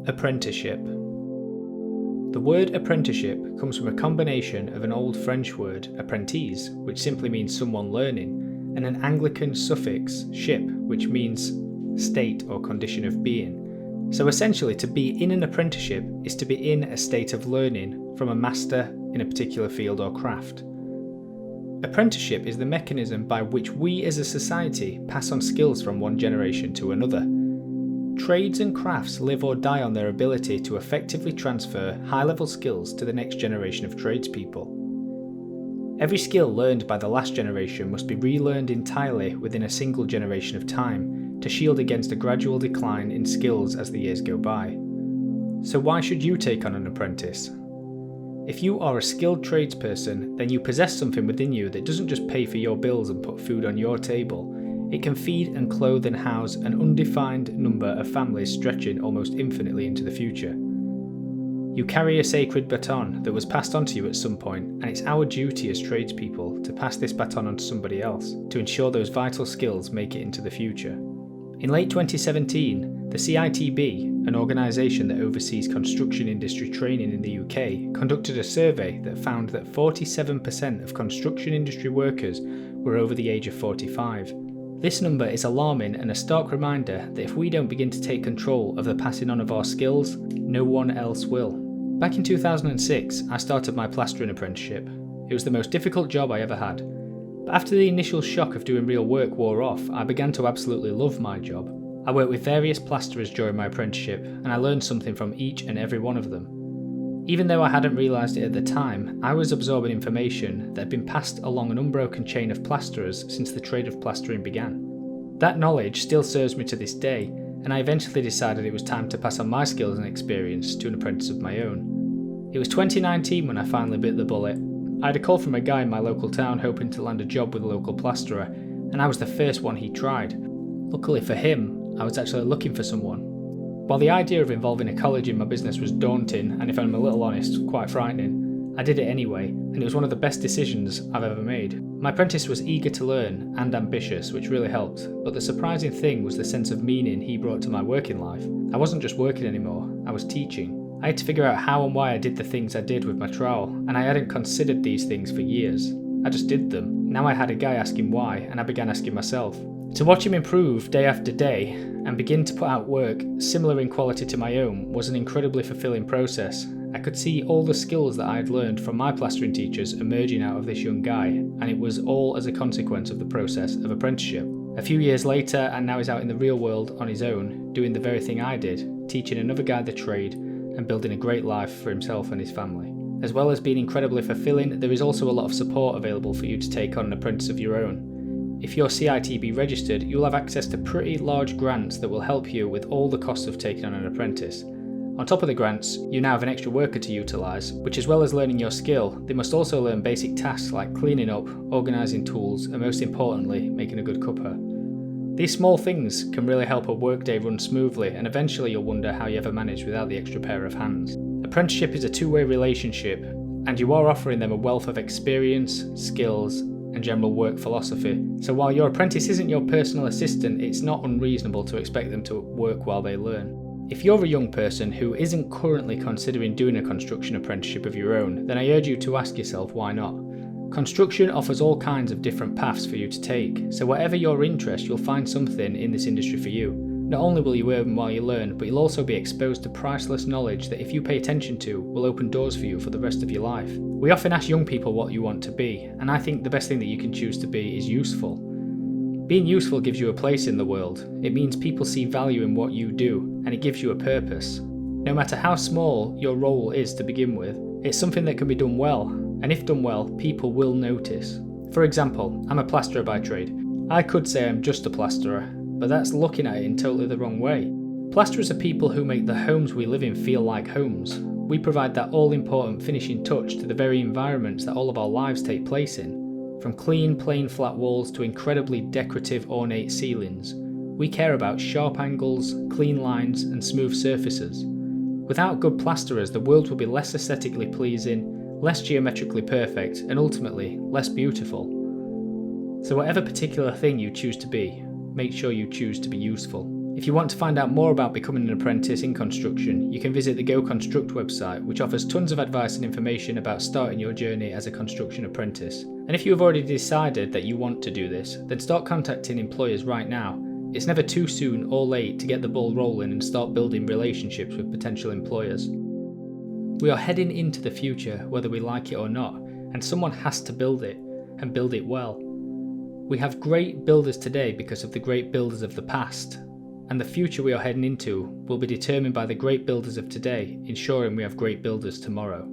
Apprenticeship. The word apprenticeship comes from a combination of an old French word, apprentice, which simply means someone learning, and an Anglican suffix, ship, which means state or condition of being. So essentially, to be in an apprenticeship is to be in a state of learning from a master in a particular field or craft. Apprenticeship is the mechanism by which we as a society pass on skills from one generation to another. Trades and crafts live or die on their ability to effectively transfer high-level skills to the next generation of tradespeople. Every skill learned by the last generation must be relearned entirely within a single generation of time to shield against a gradual decline in skills as the years go by. So why should you take on an apprentice? If you are a skilled tradesperson, then you possess something within you that doesn't just pay for your bills and put food on your table. It can feed and clothe and house an undefined number of families stretching almost infinitely into the future. You carry a sacred baton that was passed on to you at some point, and it's our duty as tradespeople to pass this baton on to somebody else to ensure those vital skills make it into the future. In late 2017, the CITB, an organisation that oversees construction industry training in the UK, conducted a survey that found that 47% of construction industry workers were over the age of 45. This number is alarming and a stark reminder that if we don't begin to take control of the passing on of our skills, no one else will. Back in 2006, I started my plastering apprenticeship. It was the most difficult job I ever had. But after the initial shock of doing real work wore off, I began to absolutely love my job. I worked with various plasterers during my apprenticeship, and I learned something from each and every one of them. Even though I hadn't realised it at the time, I was absorbing information that had been passed along an unbroken chain of plasterers since the trade of plastering began. That knowledge still serves me to this day, and I eventually decided it was time to pass on my skills and experience to an apprentice of my own. It was 2019 when I finally bit the bullet. I had a call from a guy in my local town hoping to land a job with a local plasterer, and I was the first one he tried. Luckily for him, I was actually looking for someone. While the idea of involving a college in my business was daunting, and if I'm a little honest, quite frightening, I did it anyway, and it was one of the best decisions I've ever made. My apprentice was eager to learn and ambitious, which really helped, but the surprising thing was the sense of meaning he brought to my working life. I wasn't just working anymore, I was teaching. I had to figure out how and why I did the things I did with my trowel, and I hadn't considered these things for years. I just did them. Now I had a guy asking why, and I began asking myself. To watch him improve day after day and begin to put out work similar in quality to my own was an incredibly fulfilling process. I could see all the skills that I had learned from my plastering teachers emerging out of this young guy, and it was all as a consequence of the process of apprenticeship. A few years later, and now he's out in the real world on his own, doing the very thing I did, teaching another guy the trade and building a great life for himself and his family. As well as being incredibly fulfilling, there is also a lot of support available for you to take on an apprentice of your own. If you're CITB registered, you'll have access to pretty large grants that will help you with all the costs of taking on an apprentice. On top of the grants, you now have an extra worker to utilise, which as well as learning your skill, they must also learn basic tasks like cleaning up, organising tools, and most importantly, making a good cuppa. These small things can really help a workday run smoothly, and eventually you'll wonder how you ever managed without the extra pair of hands. Apprenticeship is a two-way relationship, and you are offering them a wealth of experience, skills, and general work philosophy. So while your apprentice isn't your personal assistant, it's not unreasonable to expect them to work while they learn. If you're a young person who isn't currently considering doing a construction apprenticeship of your own, then I urge you to ask yourself why not. Construction offers all kinds of different paths for you to take, so whatever your interest, you'll find something in this industry for you. Not only will you earn while you learn, but you'll also be exposed to priceless knowledge that if you pay attention to, will open doors for you for the rest of your life. We often ask young people what you want to be, and I think the best thing that you can choose to be is useful. Being useful gives you a place in the world. It means people see value in what you do, and it gives you a purpose. No matter how small your role is to begin with, it's something that can be done well, and if done well, people will notice. For example, I'm a plasterer by trade. I could say I'm just a plasterer, but that's looking at it in totally the wrong way. Plasterers are people who make the homes we live in feel like homes. We provide that all-important finishing touch to the very environments that all of our lives take place in. From clean, plain flat walls to incredibly decorative, ornate ceilings, we care about sharp angles, clean lines, and smooth surfaces. Without good plasterers, the world will be less aesthetically pleasing, less geometrically perfect, and ultimately, less beautiful. So whatever particular thing you choose to be, make sure you choose to be useful. If you want to find out more about becoming an apprentice in construction, you can visit the Go Construct website, which offers tons of advice and information about starting your journey as a construction apprentice. And if you have already decided that you want to do this, then start contacting employers right now. It's never too soon or late to get the ball rolling and start building relationships with potential employers. We are heading into the future whether we like it or not, and someone has to build it, and build it well. We have great builders today because of the great builders of the past, and the future we are heading into will be determined by the great builders of today, ensuring we have great builders tomorrow.